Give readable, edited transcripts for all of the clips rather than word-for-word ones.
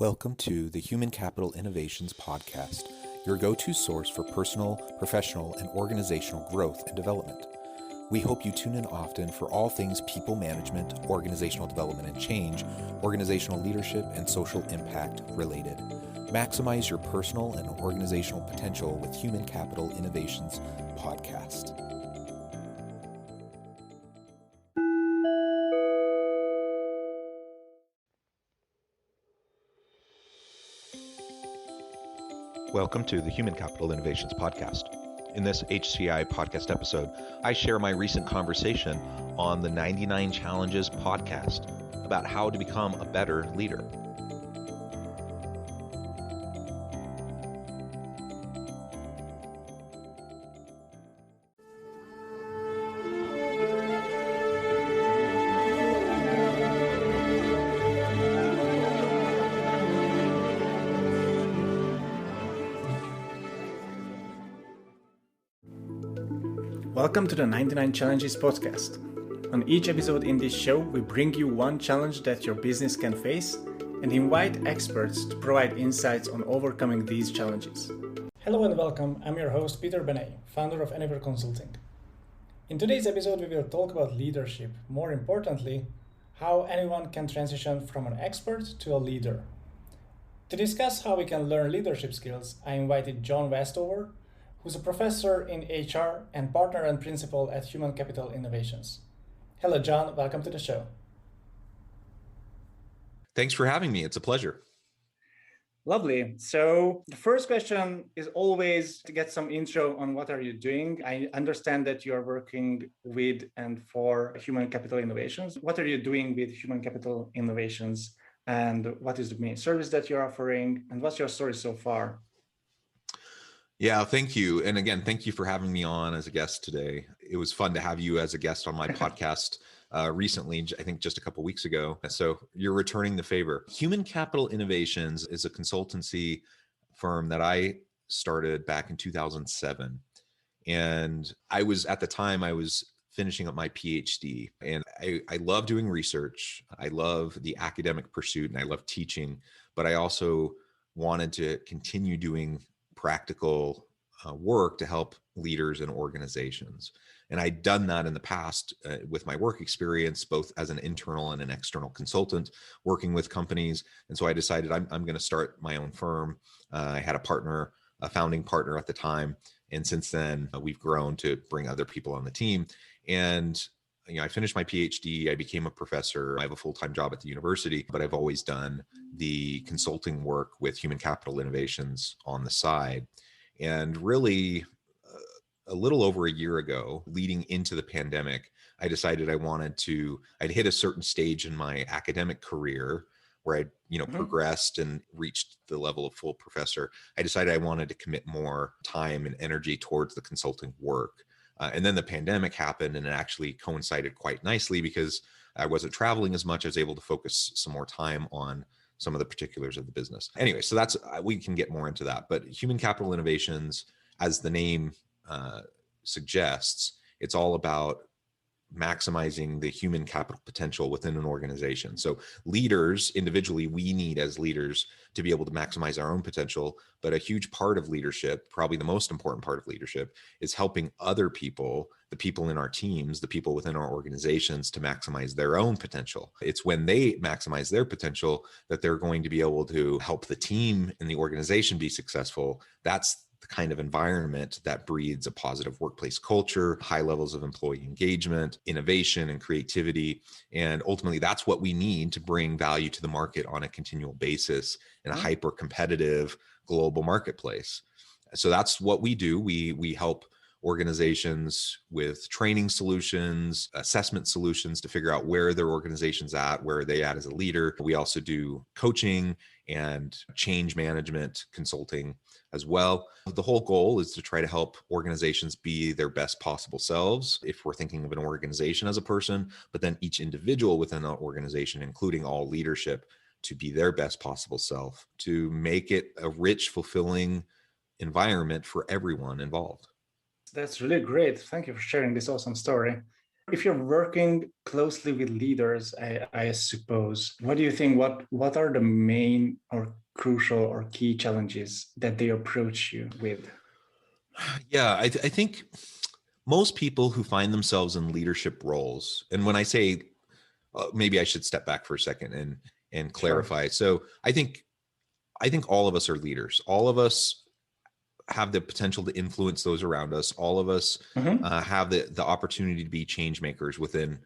Welcome to the Human Capital Innovations Podcast, your go-to source for personal, professional, and organizational growth and development. We hope you tune in often for all things people management, organizational development and change, organizational leadership, and social impact related. Maximize your personal and organizational potential with Human Capital Innovations Podcast. Welcome to the Human Capital Innovations Podcast. In this HCI podcast episode, I share my recent conversation on the 99 Challenges podcast about how to become a better leader. Welcome to the 99 Challenges podcast. On each episode in this show, we bring you one challenge that your business can face and invite experts to provide insights on overcoming these challenges. Hello and welcome. I'm your host, Peter Benet, founder of Anywhere Consulting. In today's episode, we will talk about leadership. More importantly, how anyone can transition from an expert to a leader. To discuss how we can learn leadership skills, I invited John Westover, who's a professor in HR and partner and principal at Human Capital Innovations. Hello, John. Welcome to the show. Thanks for having me. It's a pleasure. Lovely. So the first question is always to get some intro on what are you doing. I understand that you are working with and for Human Capital Innovations. What are you doing with Human Capital Innovations, and what is the main service that you're offering, and what's your story so far? Yeah, thank you. And again, thank you for having me on as a guest today. It was fun to have you as a guest on my podcast recently, I think just a couple of weeks ago. So you're returning the favor. Human Capital Innovations is a consultancy firm that I started back in 2007. And I was finishing up my PhD, and I love doing research. I love the academic pursuit and I love teaching, but I also wanted to continue doing practical work to help leaders and organizations. And I'd done that in the past with my work experience, both as an internal and an external consultant working with companies. And so I decided I'm going to start my own firm. I had a founding partner at the time. And since then we've grown to bring other people on the team. And I finished my PhD, I became a professor, I have a full-time job at the university, but I've always done the consulting work with Human Capital Innovations on the side. And really, a little over a year ago, leading into the pandemic, I decided I'd hit a certain stage in my academic career where I'd progressed and reached the level of full professor. I decided I wanted to commit more time and energy towards the consulting work. And then the pandemic happened, and it actually coincided quite nicely because I wasn't traveling as much. I was able to focus some more time on some of the particulars of the business. Anyway, so we can get more into that. But Human Capital Innovations, as the name suggests, it's all about maximizing the human capital potential within an organization. So leaders, individually, we need as leaders to be able to maximize our own potential, but a huge part of leadership, probably the most important part of leadership, is helping other people, the people in our teams, the people within our organizations, to maximize their own potential. It's when they maximize their potential that they're going to be able to help the team and the organization be successful. That's the kind of environment that breeds a positive workplace culture, high levels of employee engagement, innovation, and creativity. And ultimately, that's what we need to bring value to the market on a continual basis in a hyper-competitive global marketplace. So that's what we do. We help organizations with training solutions, assessment solutions to figure out where their organization's at, where are they at as a leader. We also do coaching and change management consulting as well. The whole goal is to try to help organizations be their best possible selves, if we're thinking of an organization as a person, but then each individual within an organization, including all leadership, to be their best possible self, to make it a rich, fulfilling environment for everyone involved. That's really great. Thank you for sharing this awesome story. If you're working closely with leaders, I suppose, what do you think? What are the main or crucial or key challenges that they approach you with? Yeah, I think most people who find themselves in leadership roles, and when I say maybe I should step back for a second and Sure. clarify. So I think all of us are leaders. All of us have the potential to influence those around us. All of us Mm-hmm. have the opportunity to be change makers within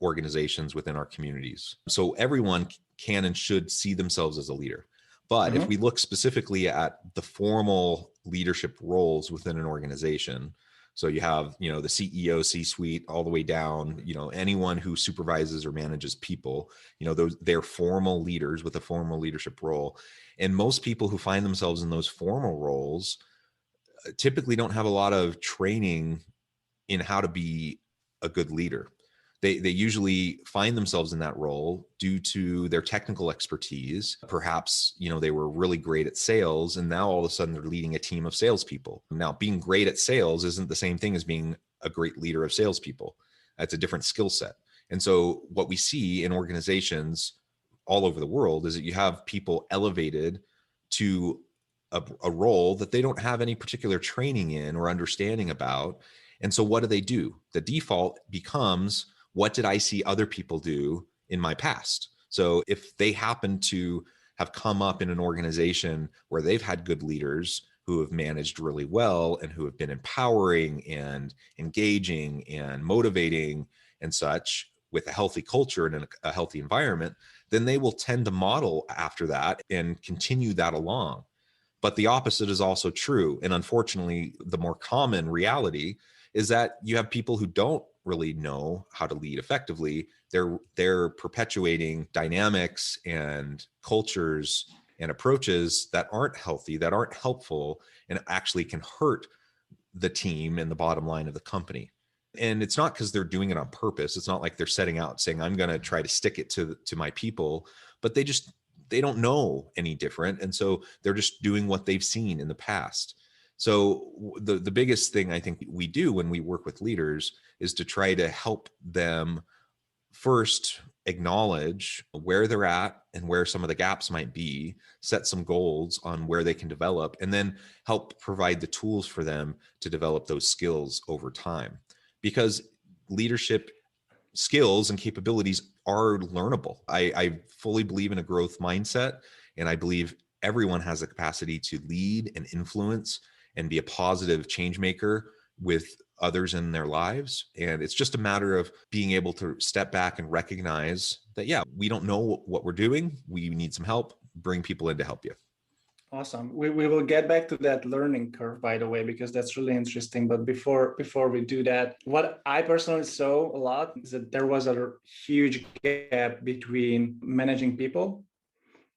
organizations, within our communities. So everyone can and should see themselves as a leader. But if we Mm-hmm. look specifically at the formal leadership roles within an organization, so you have, the CEO, C-suite, all the way down, anyone who supervises or manages people, they're formal leaders with a formal leadership role. And most people who find themselves in those formal roles typically don't have a lot of training in how to be a good leader. They usually find themselves in that role due to their technical expertise. Perhaps, they were really great at sales, and now all of a sudden they're leading a team of salespeople. Now, being great at sales isn't the same thing as being a great leader of salespeople. That's a different skill set. And so what we see in organizations all over the world is that you have people elevated to a role that they don't have any particular training in or understanding about. And so what do? The default becomes, what did I see other people do in my past? So if they happen to have come up in an organization where they've had good leaders who have managed really well and who have been empowering and engaging and motivating and such with a healthy culture and a healthy environment, then they will tend to model after that and continue that along. But the opposite is also true. And unfortunately, the more common reality is that you have people who don't really know how to lead effectively. They're perpetuating dynamics and cultures and approaches that aren't healthy, that aren't helpful, and actually can hurt the team and the bottom line of the company. And it's not because they're doing it on purpose. It's not like they're setting out saying, I'm going to try to stick it to my people, but they don't know any different. And so they're just doing what they've seen in the past. So the biggest thing I think we do when we work with leaders is to try to help them first acknowledge where they're at and where some of the gaps might be, set some goals on where they can develop, and then help provide the tools for them to develop those skills over time. Because leadership skills and capabilities are learnable. I fully believe in a growth mindset, and I believe everyone has the capacity to lead and influence and be a positive change maker with others in their lives. And it's just a matter of being able to step back and recognize that, yeah, we don't know what we're doing. We need some help. Bring people in to help you. Awesome. We will get back to that learning curve, by the way, because that's really interesting. But before we do that, what I personally saw a lot is that there was a huge gap between managing people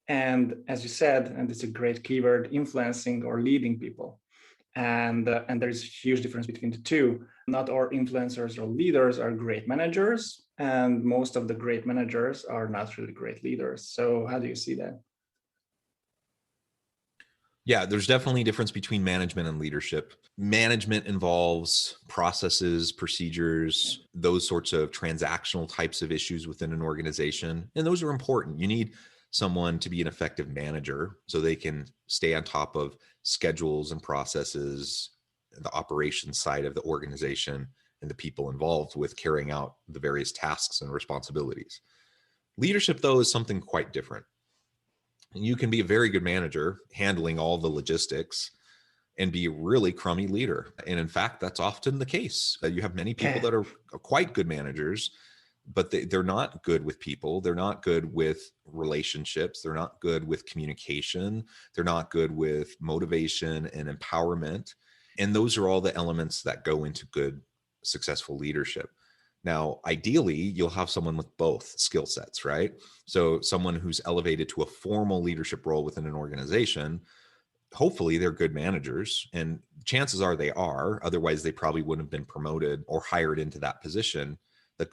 and, as you said, and it's a great keyword, influencing or leading people. And there's a huge difference between the two. Not all influencers or leaders are great managers, and most of the great managers are not really great leaders. So how do you see that? Yeah, there's definitely a difference between management and leadership. Management involves processes, Yeah. procedures, those sorts of transactional types of issues within an organization. And those are important. You need someone to be an effective manager so they can stay on top of schedules and processes, the operations side of the organization, and the people involved with carrying out the various tasks and responsibilities. Leadership, though, is something quite different. You can be a very good manager handling all the logistics and be a really crummy leader. And in fact, that's often the case. You have many people Okay. that are quite good managers, but they're not good with people. They're not good with relationships. They're not good with communication. They're not good with motivation and empowerment. And those are all the elements that go into good, successful leadership. Now, ideally, you'll have someone with both skill sets, right? So, someone who's elevated to a formal leadership role within an organization, hopefully they're good managers, and chances are they are. Otherwise, they probably wouldn't have been promoted or hired into that position.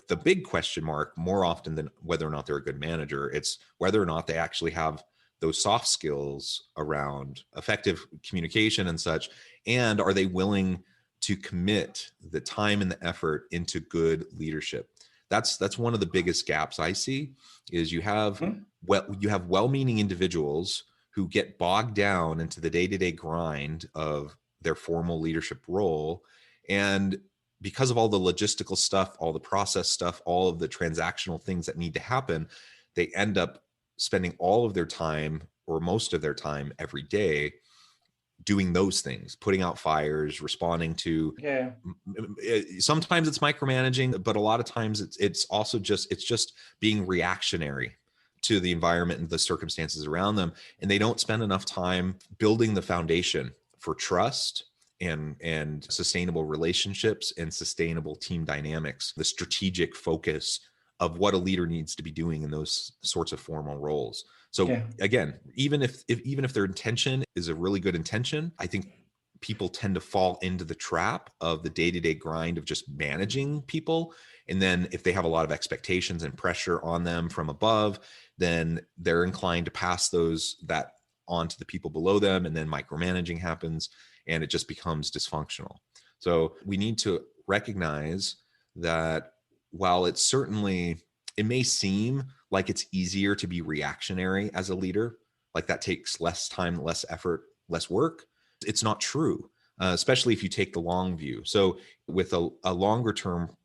The big question mark, more often than whether or not they're a good manager, it's whether or not they actually have those soft skills around effective communication and such. And are they willing to commit the time and the effort into good leadership. That's one of the biggest gaps I see, is you have well-meaning individuals who get bogged down into the day-to-day grind of their formal leadership role. And because of all the logistical stuff, all the process stuff, all of the transactional things that need to happen, they end up spending all of their time, or most of their time every day, doing those things, putting out fires, responding to, sometimes it's micromanaging, but a lot of times it's also just being reactionary to the environment and the circumstances around them. And they don't spend enough time building the foundation for trust and sustainable relationships and sustainable team dynamics, the strategic focus of what a leader needs to be doing in those sorts of formal roles. So again, even if their intention is a really good intention, I think people tend to fall into the trap of the day-to-day grind of just managing people. And then if they have a lot of expectations and pressure on them from above, then they're inclined to pass that on to the people below them. And then micromanaging happens and it just becomes dysfunctional. So we need to recognize that while it may seem like it's easier to be reactionary as a leader, like that takes less time, less effort, less work, it's not true, especially if you take the long view. So with a longer term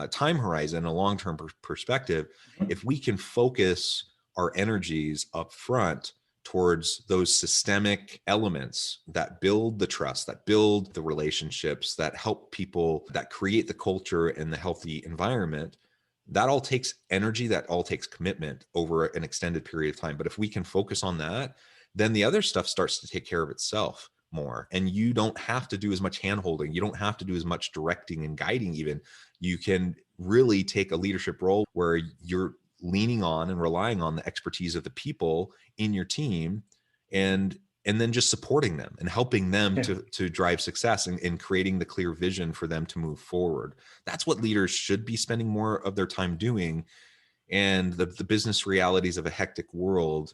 time horizon, a long-term perspective, if we can focus our energies up front towards those systemic elements that build the trust, that build the relationships, that help people, that create the culture and the healthy environment, that all takes energy, that all takes commitment over an extended period of time. But if we can focus on that, then the other stuff starts to take care of itself more. And you don't have to do as much handholding. You don't have to do as much directing and guiding even. You can really take a leadership role where you're leaning on and relying on the expertise of the people in your team, and then just supporting them and helping them to drive success and creating the clear vision for them to move forward. That's what leaders should be spending more of their time doing. And the business realities of a hectic world,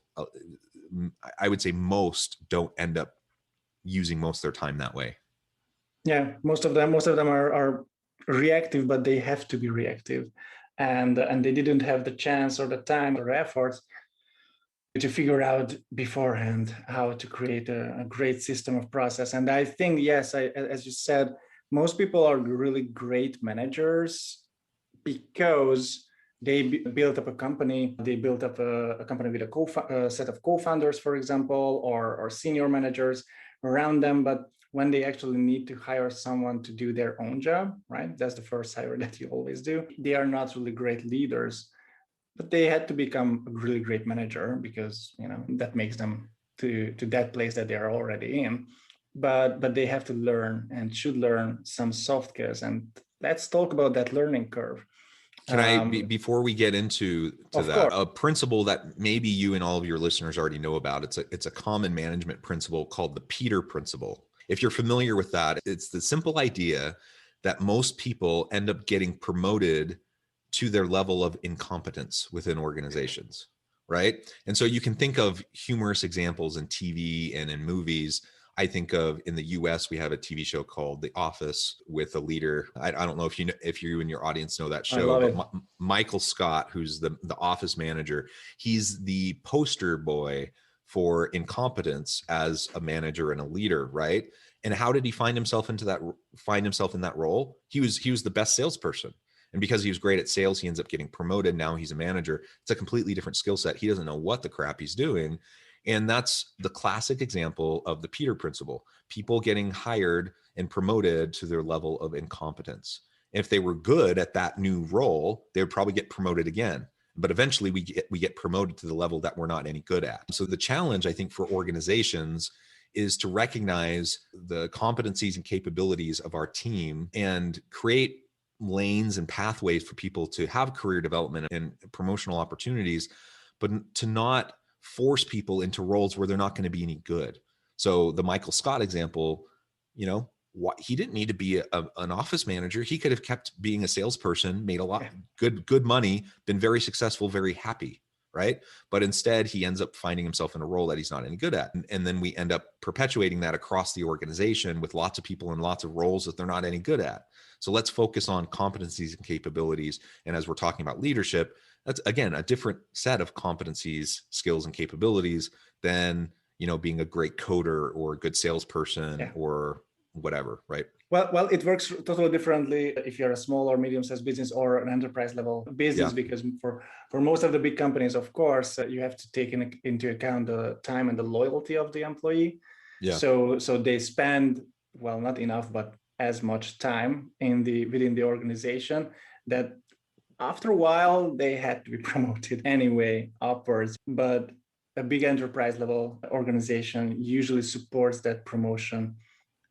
I would say most don't end up using most of their time that way. Yeah, most of them are reactive, but they have to be reactive. And they didn't have the chance or the time or effort to figure out beforehand how to create a great system of process. And I think, yes, as you said, most people are really great managers because they built up a company. They built up a company with a set of co-founders, for example, or senior managers around them. But when they actually need to hire someone to do their own job, right? That's the first hire that you always do. They are not really great leaders, but they had to become a really great manager because, that makes them to that place that they are already in. But they have to learn and should learn some soft skills. And let's talk about that learning curve. Can I, before we get into that, course. a principle that maybe you and all of your listeners already know about, it's a common management principle called the Peter principle. If you're familiar with that, it's the simple idea that most people end up getting promoted to their level of incompetence within organizations, right? And so you can think of humorous examples in TV and in movies. I think of, in the US, we have a TV show called The Office with a leader. I don't know if you and your audience know that show, but Michael Scott, who's the office manager, he's the poster boy for incompetence as a manager and a leader, right? And how did he find himself in that role? He was the best salesperson. And because he was great at sales, he ends up getting promoted. Now he's a manager. It's a completely different skill set. He doesn't know what the crap he's doing. And that's the classic example of the Peter principle, people getting hired and promoted to their level of incompetence. And if they were good at that new role, they would probably get promoted again. But eventually we get promoted to the level that we're not any good at. So the challenge, I think, for organizations is to recognize the competencies and capabilities of our team and create lanes and pathways for people to have career development and promotional opportunities, but to not force people into roles where they're not going to be any good. So the Michael Scott example, he didn't need to be an office manager. He could have kept being a salesperson, made a lot good money, been very successful, very happy, right? But instead, he ends up finding himself in a role that he's not any good at. And then we end up perpetuating that across the organization with lots of people in lots of roles that they're not any good at. So let's focus on competencies and capabilities. And as we're talking about leadership, that's again a different set of competencies, skills, and capabilities than being a great coder or a good salesperson or whatever, right? Well, it works totally differently if you're a small or medium-sized business or an enterprise level business, because for most of the big companies, of course, you have to take into account the time and the loyalty of the employee. Yeah. So they spend, well, not enough, but as much time within the organization that after a while they had to be promoted anyway upwards. But a big enterprise level organization usually supports that promotion,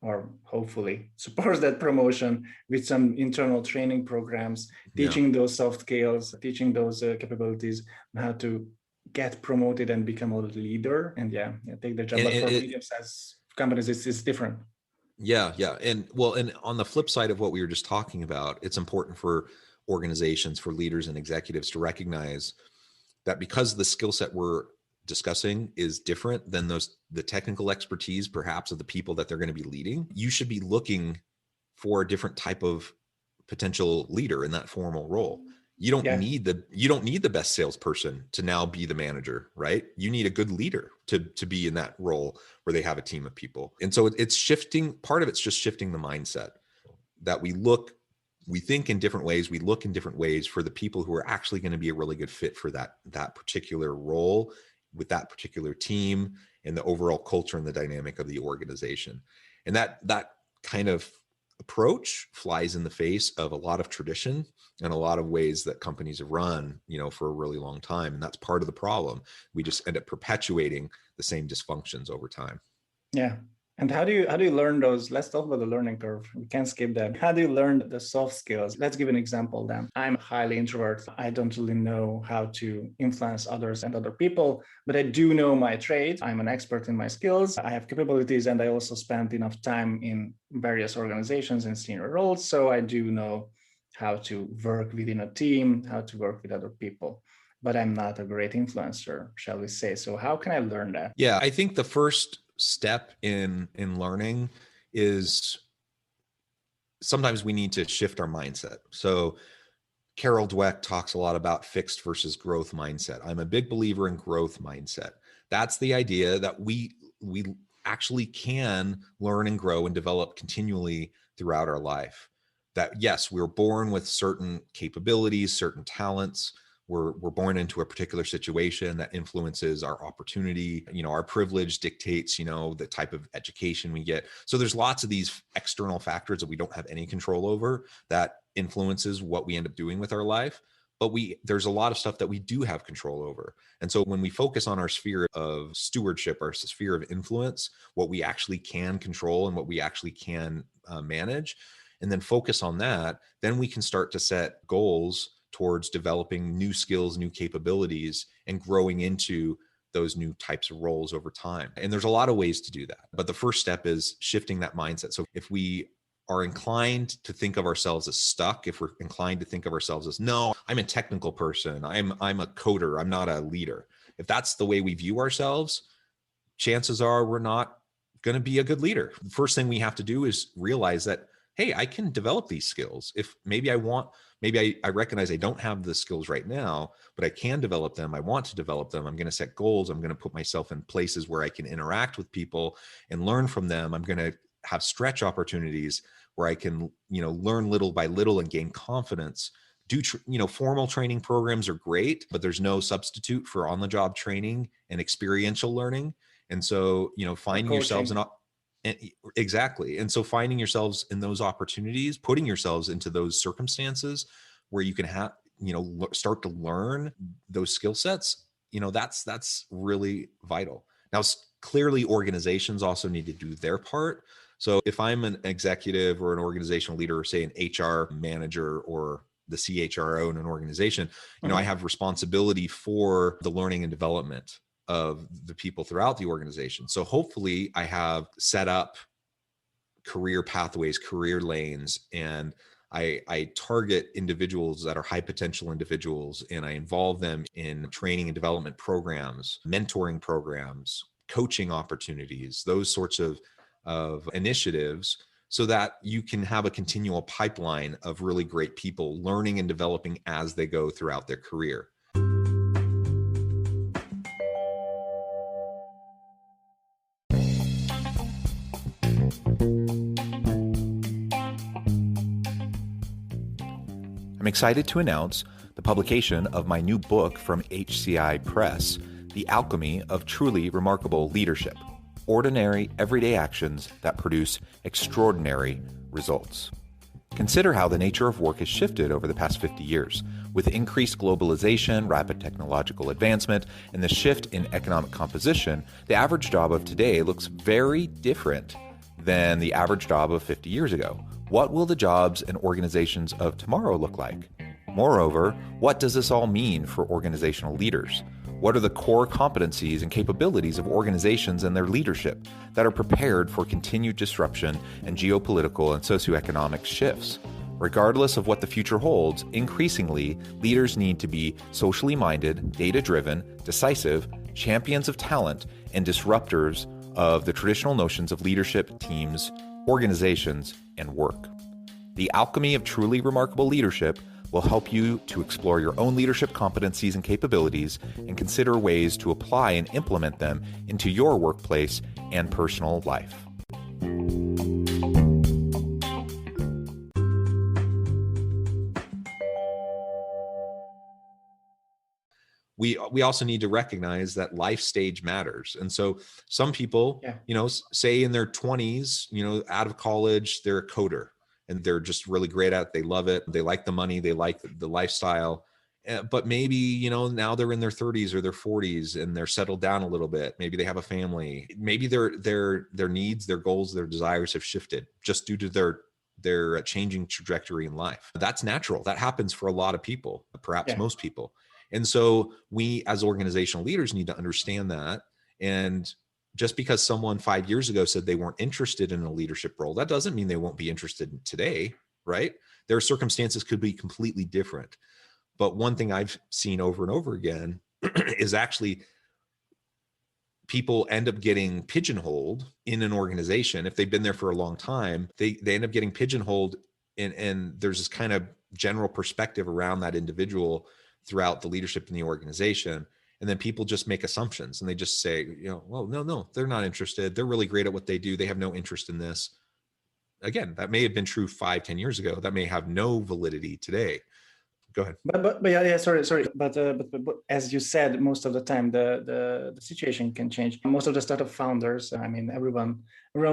or hopefully supports that promotion with some internal training programs, teaching those soft skills, teaching those capabilities on how to get promoted and become a leader and take the job. But for medium-sized companies, it's different. Yeah. And on the flip side of what we were just talking about, it's important for organizations, for leaders and executives to recognize that because the skill set we're discussing is different than the technical expertise perhaps of the people that they're going to be leading, you should be looking for a different type of potential leader in that formal role. You don't need the best salesperson to now be the manager, right? You need a good leader to be in that role where they have a team of people. And so it's shifting. Part of it's just shifting the mindset that we think in different ways. We look in different ways for the people who are actually going to be a really good fit for that particular role with that particular team and the overall culture and the dynamic of the organization. And that kind of approach flies in the face of a lot of tradition and a lot of ways that companies have run, for a really long time. And that's part of the problem. We just end up perpetuating the same dysfunctions over time. Yeah. And how do you learn those? Let's talk about the learning curve. We can't skip that. How do you learn the soft skills? Let's give an example then. I'm highly introvert. I don't really know how to influence others and other people, but I do know my trade. I'm an expert in my skills. I have capabilities, and I also spent enough time in various organizations in senior roles. So I do know how to work within a team, how to work with other people. But I'm not a great influencer, shall we say. So how can I learn that? Yeah, I think the first step in learning is sometimes we need to shift our mindset. So Carol Dweck talks a lot about fixed versus growth mindset. I'm a big believer in growth mindset. That's the idea that we actually can learn and grow and develop continually throughout our life. That yes, we're born with certain capabilities, certain talents. We're born into a particular situation that influences our opportunity. Our privilege dictates, the type of education we get. So there's lots of these external factors that we don't have any control over that influences what we end up doing with our life. But there's a lot of stuff that we do have control over. And so when we focus on our sphere of stewardship, our sphere of influence, what we actually can control and what we actually can manage, and then focus on that, then we can start to set goals towards developing new skills, new capabilities, and growing into those new types of roles over time. And there's a lot of ways to do that. But the first step is shifting that mindset. So if we are inclined to think of ourselves as stuck, if we're inclined to think of ourselves as, no, I'm a technical person, I'm a coder, I'm not a leader. If that's the way we view ourselves, chances are we're not going to be a good leader. The first thing we have to do is realize that, hey, I can develop these skills. If maybe I recognize I don't have the skills right now, but I can develop them. I want to develop them. I'm going to set goals. I'm going to put myself in places where I can interact with people and learn from them. I'm going to have stretch opportunities where I can, learn little by little and gain confidence. Formal training programs are great, but there's no substitute for on-the-job training and experiential learning. And so, finding yourselves exactly. And so finding yourselves in those opportunities, putting yourselves into those circumstances where you can have, start to learn those skill sets, that's really vital. Now, clearly organizations also need to do their part. So if I'm an executive or an organizational leader, or say an HR manager or the CHRO in an organization, I have responsibility for the learning and development of the people throughout the organization. So hopefully I have set up career pathways, career lanes, and I target individuals that are high potential individuals, and I involve them in training and development programs, mentoring programs, coaching opportunities, those sorts of initiatives, so that you can have a continual pipeline of really great people learning and developing as they go throughout their career. I'm excited to announce the publication of my new book from HCI Press, The Alchemy of Truly Remarkable Leadership: Ordinary, Everyday Actions That Produce Extraordinary Results. Consider how the nature of work has shifted over the past 50 years. With increased globalization, rapid technological advancement, and the shift in economic composition, the average job of today looks very different than the average job of 50 years ago. What will the jobs and organizations of tomorrow look like? Moreover, what does this all mean for organizational leaders? What are the core competencies and capabilities of organizations and their leadership that are prepared for continued disruption and geopolitical and socioeconomic shifts? Regardless of what the future holds, increasingly, leaders need to be socially minded, data-driven, decisive, champions of talent, and disruptors of the traditional notions of leadership, teams, organizations, and work. The Alchemy of Truly Remarkable Leadership will help you to explore your own leadership competencies and capabilities and consider ways to apply and implement them into your workplace and personal life. We also need to recognize that life stage matters. And so some people, say in their 20s, out of college, they're a coder and they're just really great at it. They love it. They like the money. They like the lifestyle. But maybe, now they're in their 30s or their 40s and they're settled down a little bit. Maybe they have a family. Maybe their needs, their goals, their desires have shifted just due to their changing trajectory in life. That's natural. That happens for a lot of people, perhaps most people. And so we as organizational leaders need to understand that. And just because someone 5 years ago said they weren't interested in a leadership role, that doesn't mean they won't be interested in today, right? Their circumstances could be completely different. But one thing I've seen over and over again is actually people end up getting pigeonholed in an organization. If they've been there for a long time, they end up getting pigeonholed, and there's this kind of general perspective around that individual throughout the leadership in the organization. And then people just make assumptions and they just say, well, no, they're not interested. They're really great at what they do. They have no interest in this. Again, that may have been true 5-10 years ago. That may have no validity today. Go ahead. But yeah, sorry. But as you said, most of the time the situation can change. Most of the startup founders, everyone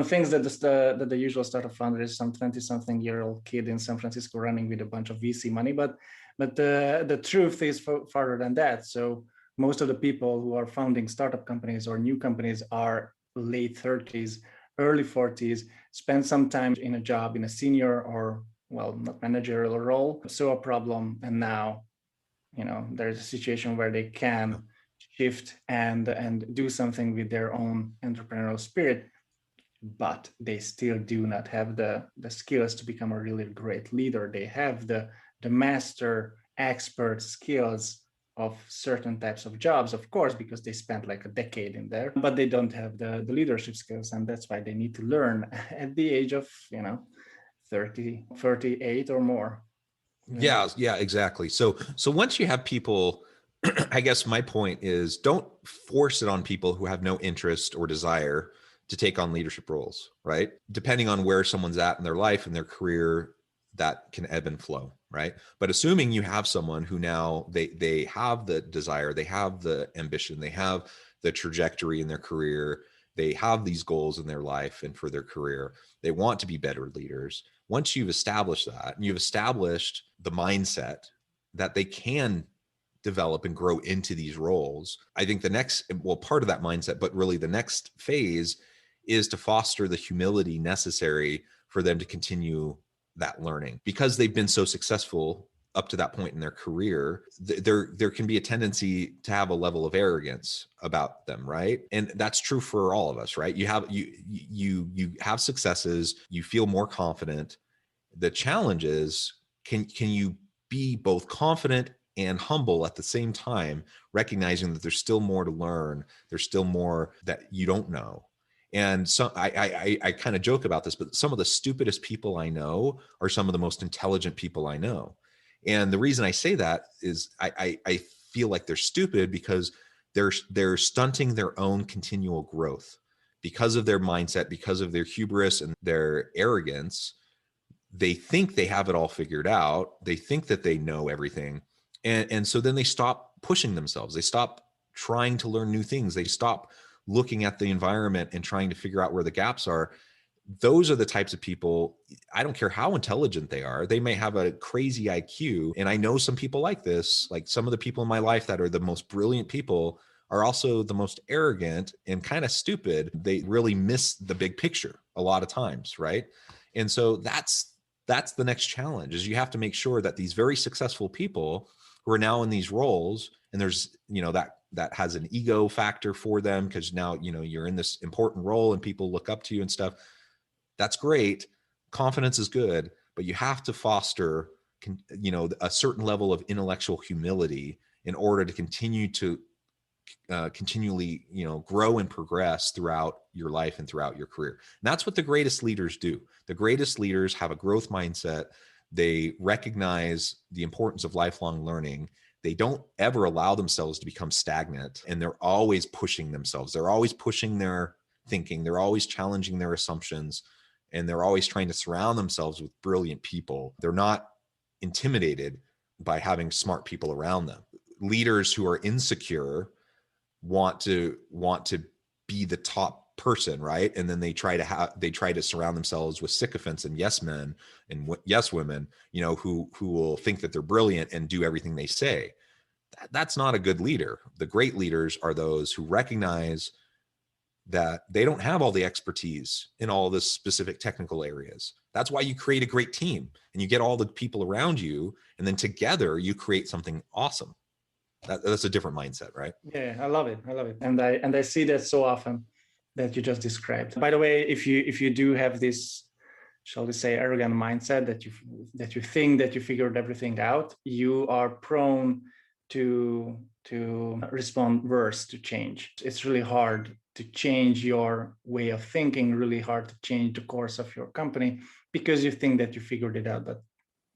thinks that the usual startup founder is some 20-something-year-old kid in San Francisco running with a bunch of VC money. But the truth is farther than that. So most of the people who are founding startup companies or new companies are late 30s, early 40s, spend some time in a job in a senior or not managerial role, saw a problem, and now, there's a situation where they can shift and do something with their own entrepreneurial spirit, but they still do not have the skills to become a really great leader. They have the master expert skills of certain types of jobs, of course, because they spent like a decade in there, but they don't have the leadership skills, and that's why they need to learn at the age of 30, 38 or more. Yeah, exactly. So once you have people, I guess my point is, don't force it on people who have no interest or desire to take on leadership roles, right? Depending on where someone's at in their life and their career, that can ebb and flow, right? But assuming you have someone who now they have the desire, they have the ambition, they have the trajectory in their career, they have these goals in their life and for their career, they want to be better leaders. Once you've established that and you've established the mindset that they can develop and grow into these roles, I think the next, part of that mindset, but really the next phase is to foster the humility necessary for them to continue that learning. Because they've been so successful up to that point in their career, there can be a tendency to have a level of arrogance about them, right? And that's true for all of us, right? You have successes, you feel more confident, The challenge is, can you be both confident and humble at the same time, recognizing that there's still more to learn, there's still more that you don't know. And so I kind of joke about this, but some of the stupidest people I know are some of the most intelligent people I know. And the reason I say that is I feel like they're stupid because they're stunting their own continual growth because of their mindset, because of their hubris and their arrogance. They think they have it all figured out. They think that they know everything. And so then they stop pushing themselves. They stop trying to learn new things. They stop looking at the environment and trying to figure out where the gaps are. Those are the types of people, I don't care how intelligent they are. They may have a crazy IQ. And I know some people like this, like some of the people in my life that are the most brilliant people are also the most arrogant and kind of stupid. They really miss the big picture a lot of times, right? And so that's the next challenge, is you have to make sure that these very successful people who are now in these roles, and there's, that has an ego factor for them because now, you're in this important role and people look up to you and stuff. That's great. Confidence is good, but you have to foster, a certain level of intellectual humility in order to continue to continually, grow and progress throughout your life and throughout your career. And that's what the greatest leaders do. The greatest leaders have a growth mindset. They recognize the importance of lifelong learning. They don't ever allow themselves to become stagnant, and they're always pushing themselves. They're always pushing their thinking. They're always challenging their assumptions, and they're always trying to surround themselves with brilliant people. They're not intimidated by having smart people around them. Leaders who are insecure want to be the top person, right? And then they try to surround themselves with sycophants and yes men and yes women, who will think that they're brilliant and do everything they say. That's not a good leader. The great leaders are those who recognize that they don't have all the expertise in all the specific technical areas. That's why you create a great team and you get all the people around you, and then together you create something awesome. That's a different mindset, right? Yeah, I love it. And I see that so often that you just described. By the way, if you do have this, shall we say, arrogant mindset that you think that you figured everything out, you are prone to respond worse to change. It's really hard to change your way of thinking, really hard to change the course of your company because you think that you figured it out, but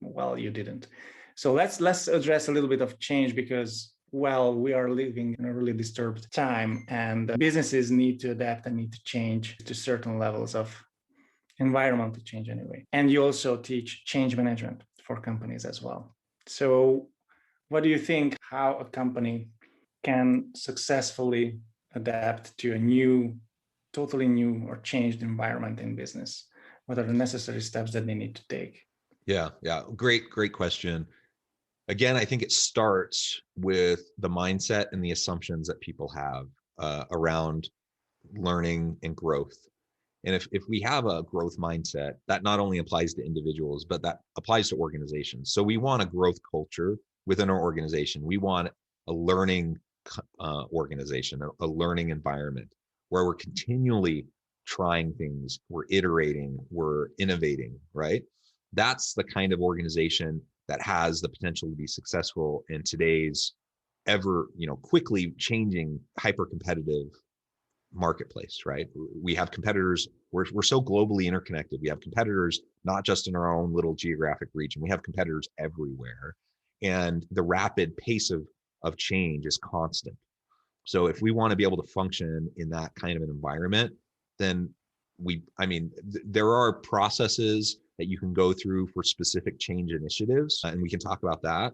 well, you didn't. So let's address a little bit of change because, well, we are living in a really disturbed time, and businesses need to adapt and need to change to certain levels of environmental change anyway. And you also teach change management for companies as well. So what do you think, how a company can successfully adapt to a totally new or changed environment in business? What are the necessary steps that they need to take? Yeah. Great question. Again, I think it starts with the mindset and the assumptions that people have around learning and growth. And if we have a growth mindset, that not only applies to individuals, but that applies to organizations. So we want a growth culture within our organization. We want a learning organization, a learning environment where we're continually trying things, we're iterating, we're innovating, right? That's the kind of organization that has the potential to be successful in today's ever, quickly changing, hyper competitive marketplace, right? We have competitors. We're so globally interconnected. We have competitors not just in our own little geographic region. We have competitors everywhere, and the rapid pace of change is constant. So if we want to be able to function in that kind of an environment, then there are processes that you can go through for specific change initiatives, and we can talk about that.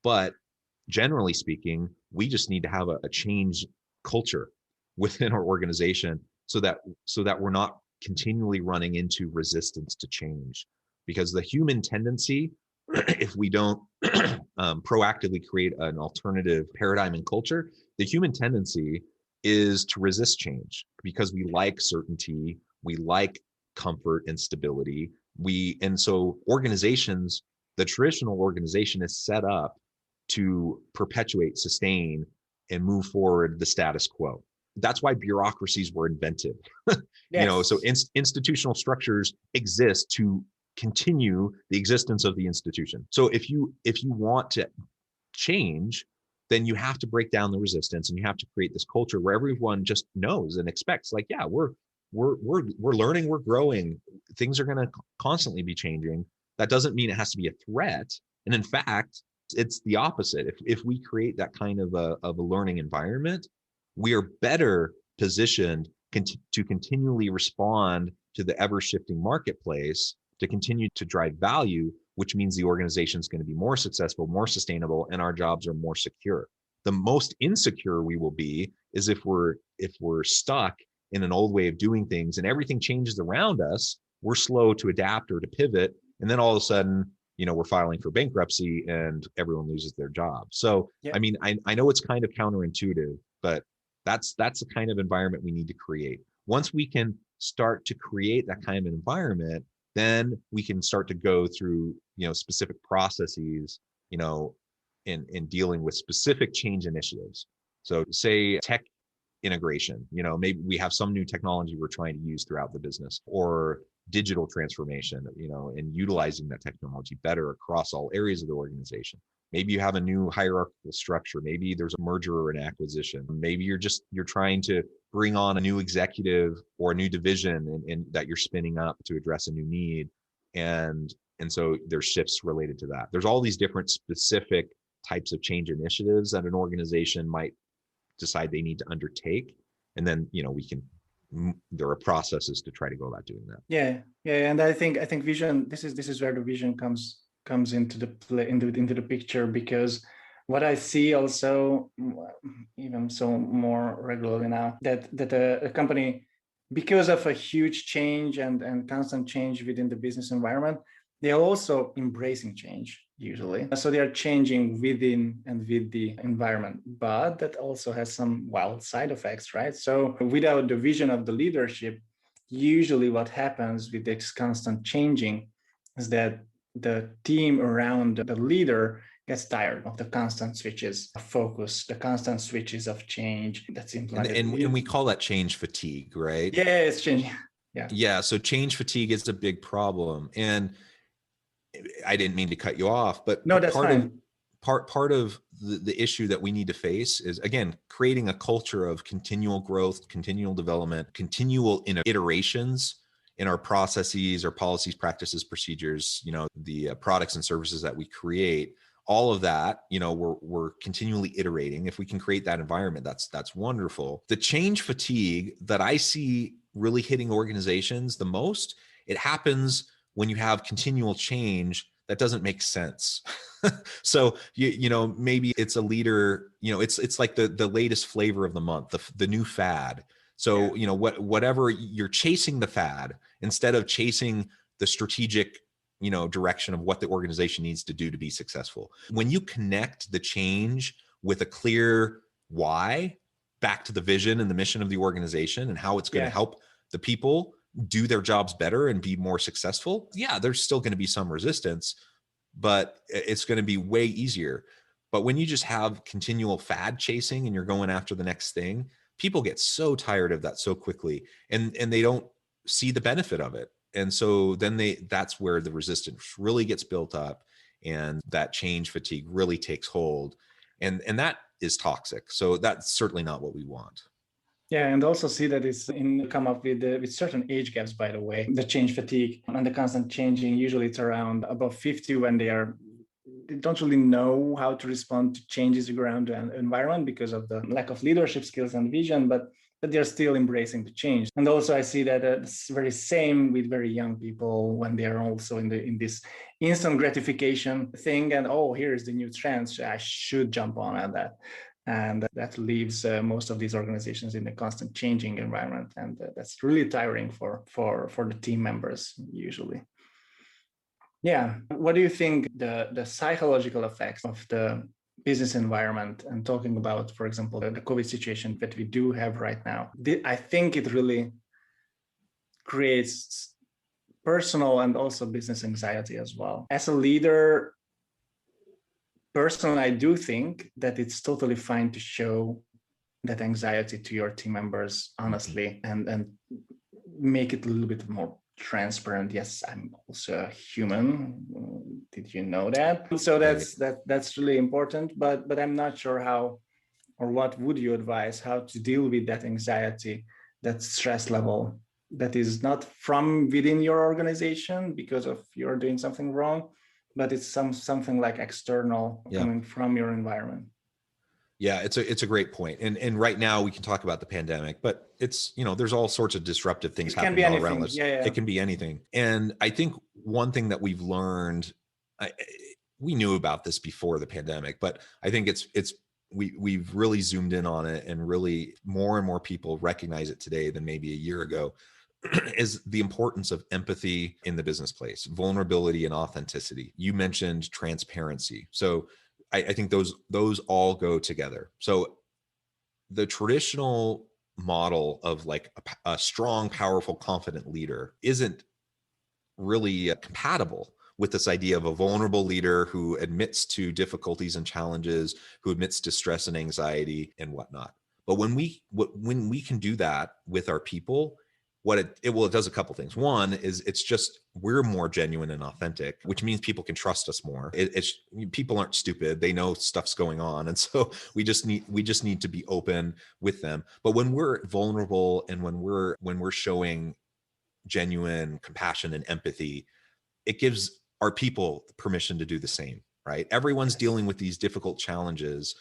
But generally speaking, we just need to have a change culture within our organization so that we're not continually running into resistance to change. Because the human tendency, if we don't proactively create an alternative paradigm and culture, the human tendency is to resist change because we like certainty, we like comfort and stability. And so organizations, the traditional organization is set up to perpetuate, sustain, and move forward the status quo. That's why bureaucracies were invented. Yes. So institutional structures exist to continue the existence of the institution. So if you want to change, then you have to break down the resistance, and you have to create this culture where everyone just knows and expects, like, yeah, we're learning, we're growing, things are going to constantly be changing. That doesn't mean it has to be a threat. And in fact, it's the opposite. If we create that kind of a learning environment, we are better positioned to continually respond to the ever shifting marketplace, to continue to drive value, which means the organization is going to be more successful, more sustainable, and our jobs are more secure. The most insecure we will be is if we're stuck in an old way of doing things and everything changes around us, we're slow to adapt or to pivot, and then all of a sudden, we're filing for bankruptcy and everyone loses their job. So, Yeah. I mean, I know it's kind of counterintuitive, but that's the kind of environment we need to create. Once we can start to create that kind of environment, then we can start to go through, specific processes, in dealing with specific change initiatives. So say tech integration, maybe we have some new technology we're trying to use throughout the business, or digital transformation, and utilizing that technology better across all areas of the organization. Maybe you have a new hierarchical structure. Maybe there's a merger or an acquisition. Maybe you're trying to bring on a new executive or a new division and that you're spinning up to address a new need. And so there's shifts related to that. There's all these different specific types of change initiatives that an organization might decide they need to undertake. And then, there are processes to try to go about doing that. Yeah. And I think vision, this is where the vision comes into the play, into the picture, because what I see also, even so more regularly now, that a company, because of a huge change and constant change within the business environment, they are also embracing change usually. So they are changing within and with the environment, but that also has some wild side effects, right? So without the vision of the leadership, usually what happens with this constant changing is that the team around the leader gets tired of the constant switches of focus, the constant switches of change that's implemented. And we call that change fatigue, right? Yeah, it's changing. Yeah. So change fatigue is a big problem. And I didn't mean to cut you off, but no, that's fine. Part of the issue that we need to face is, again, creating a culture of continual growth, continual development, continual iterations in our processes, our policies, practices, procedures, the products and services that we create. All of that, we're continually iterating. If we can create that environment, that's wonderful. The change fatigue that I see really hitting organizations the most, it happens when you have continual change that doesn't make sense. So maybe it's a leader, it's like the latest flavor of the month, the new fad. So whatever, you're chasing the fad instead of chasing the strategic direction of what the organization needs to do to be successful. When you connect the change with a clear why back to the vision and the mission of the organization and how it's going to help the people do their jobs better and be more successful, there's still going to be some resistance, but it's going to be way easier. But when you just have continual fad chasing and you're going after the next thing, people get so tired of that so quickly, and they don't see the benefit of it. And so then that's where the resistance really gets built up, and that change fatigue really takes hold, and that is toxic. So that's certainly not what we want. Yeah, and also see that it's come up with certain age gaps, by the way. The change fatigue and the constant changing, usually it's around above 50 when they don't really know how to respond to changes around the environment because of the lack of leadership skills and vision, but they're still embracing the change. And also I see that it's very same with very young people when they are also in this instant gratification thing, and here's the new trend, so I should jump on at that. And that leaves most of these organizations in a constant changing environment. And that's really tiring for the team members usually. Yeah. What do you think the psychological effects of the business environment, and talking about, for example, the COVID situation that we do have right now? I think it really creates personal and also business anxiety as well. As a leader, personally, I do think that it's totally fine to show that anxiety to your team members honestly, and make it a little bit more transparent. Yes, I'm also a human. Did you know that? So Right. that's really important. But I'm not sure how, or what would you advise how to deal with that anxiety, that stress level that is not from within your organization because of you're doing something wrong, but it's something like external Yeah. coming from your environment. Yeah, it's a great point. And right now we can talk about the pandemic, but it's, there's all sorts of disruptive things It can be happening all around anything. us. Yeah, yeah. It can be anything. And I think one thing that we've learned, we knew about this before the pandemic, but I think we've really zoomed in on it, and really more and more people recognize it today than maybe a year ago, is the importance of empathy in the business place, vulnerability and authenticity. You mentioned transparency. So I think those all go together. So the traditional model of like a strong, powerful, confident leader isn't really compatible with this idea of a vulnerable leader who admits to difficulties and challenges, who admits to stress and anxiety and whatnot. But when we can do that with our people, it does a couple things. One is it's just we're more genuine and authentic, which means people can trust us more. It's people aren't stupid; they know stuff's going on, and so we just need to be open with them. But when we're vulnerable and when we're showing genuine compassion and empathy, it gives our people permission to do the same, right? Everyone's Yes. dealing with these difficult challenges.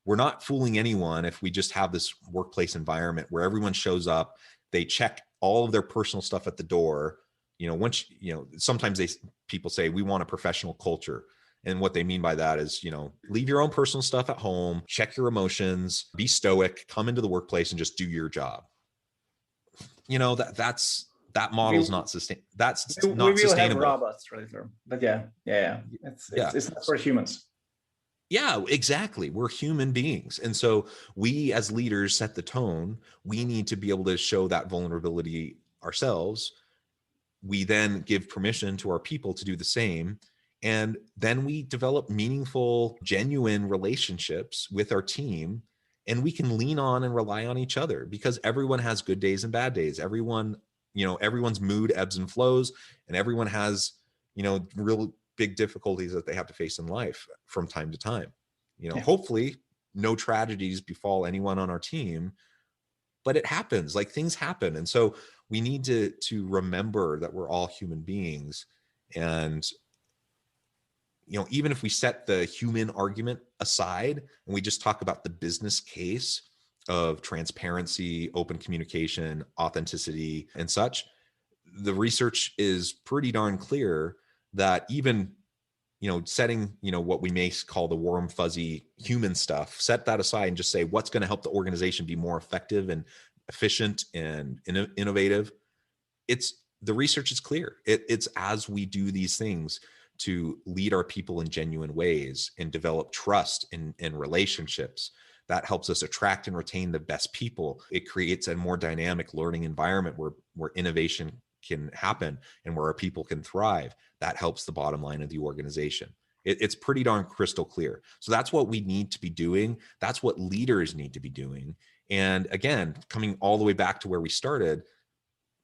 We're not fooling anyone if we just have this workplace environment where everyone shows up, they check all of their personal stuff at the door. Once, sometimes people say we want a professional culture. And what they mean by that is, leave your own personal stuff at home, check your emotions, be stoic, come into the workplace and just do your job. That we model's not that's we not will have sustainable. robots later, but yeah, it's Yeah. it's not for humans. Yeah, exactly. We're human beings. And so we as leaders set the tone. We need to be able to show that vulnerability ourselves. We then give permission to our people to do the same. And then we develop meaningful, genuine relationships with our team. And we can lean on and rely on each other because everyone has good days and bad days. Everyone's mood ebbs and flows, and everyone has, real big difficulties that they have to face in life from time to time. Yeah. Hopefully no tragedies befall anyone on our team, but it happens, like things happen. And so we need to remember that we're all human beings. And even if we set the human argument aside and we just talk about the business case of transparency, open communication, authenticity and such, the research is pretty darn clear that even setting, what we may call the warm, fuzzy human stuff, set that aside and just say, what's going to help the organization be more effective and efficient and innovative? The research is clear. It's as we do these things to lead our people in genuine ways and develop trust in relationships, that helps us attract and retain the best people. It creates a more dynamic learning environment where innovation can happen and where our people can thrive. That helps the bottom line of the organization. It's pretty darn crystal clear. So that's what we need to be doing. That's what leaders need to be doing. And again, coming all the way back to where we started,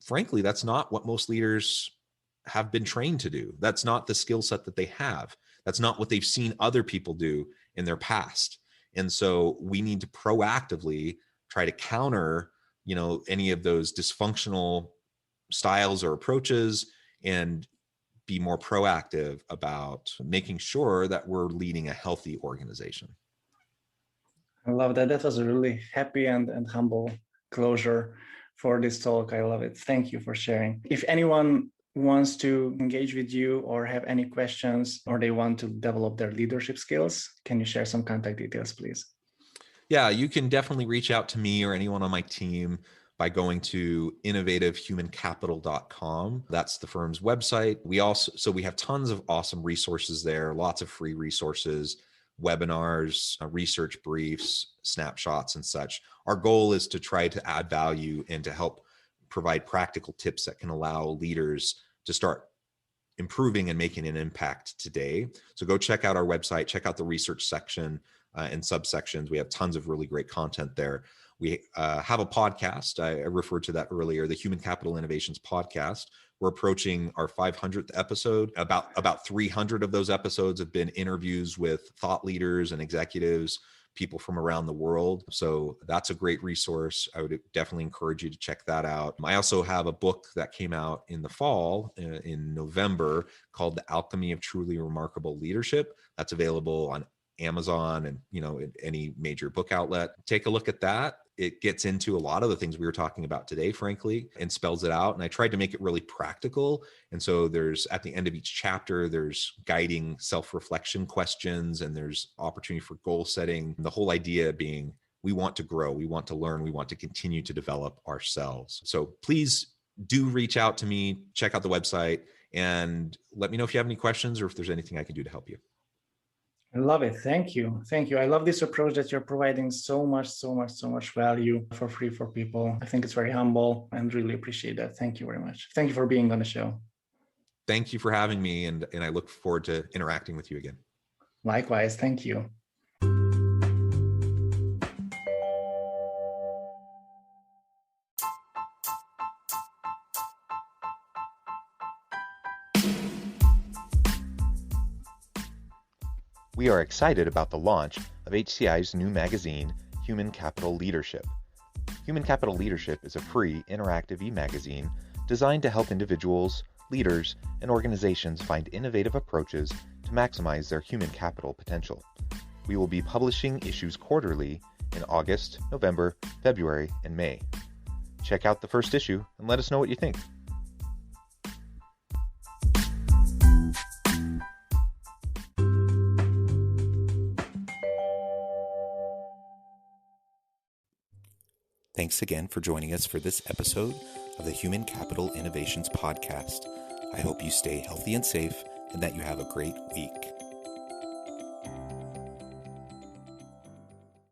frankly, that's not what most leaders have been trained to do. That's not the skill set that they have. That's not what they've seen other people do in their past. And so we need to proactively try to counter, any of those dysfunctional styles or approaches, and be more proactive about making sure that we're leading a healthy organization. I love that. That was a really happy and humble closure for this talk. I love it. Thank you for sharing. If anyone wants to engage with you or have any questions, or they want to develop their leadership skills, can you share some contact details, please? Yeah, you can definitely reach out to me or anyone on my team by going to innovativehumancapital.com. That's the firm's website. We have tons of awesome resources there, lots of free resources, webinars, research briefs, snapshots, and such. Our goal is to try to add value and to help provide practical tips that can allow leaders to start improving and making an impact today. So go check out our website, check out the research section and subsections. We have tons of really great content there. We have a podcast. I referred to that earlier, the Human Capital Innovations podcast. We're approaching our 500th episode. About 300 of those episodes have been interviews with thought leaders and executives, people from around the world. So that's a great resource. I would definitely encourage you to check that out. I also have a book that came out in the fall, in November, called The Alchemy of Truly Remarkable Leadership. That's available on Amazon and, any major book outlet. Take a look at that. It gets into a lot of the things we were talking about today, frankly, and spells it out. And I tried to make it really practical. And so there's, at the end of each chapter, there's guiding self-reflection questions, and there's opportunity for goal setting. The whole idea being, we want to grow, we want to learn, we want to continue to develop ourselves. So please do reach out to me, check out the website, and let me know if you have any questions or if there's anything I can do to help you. I love it. Thank you. Thank you. I love this approach that you're providing so much value for free for people. I think it's very humble and really appreciate that. Thank you very much. Thank you for being on the show. Thank you for having me. And I look forward to interacting with you again. Likewise. Thank you. We are excited about the launch of HCI's new magazine, Human Capital Leadership. Human Capital Leadership is a free, interactive e-magazine designed to help individuals, leaders, and organizations find innovative approaches to maximize their human capital potential. We will be publishing issues quarterly in August, November, February, and May. Check out the first issue and let us know what you think. Thanks again for joining us for this episode of the Human Capital Innovations Podcast. I hope you stay healthy and safe and that you have a great week.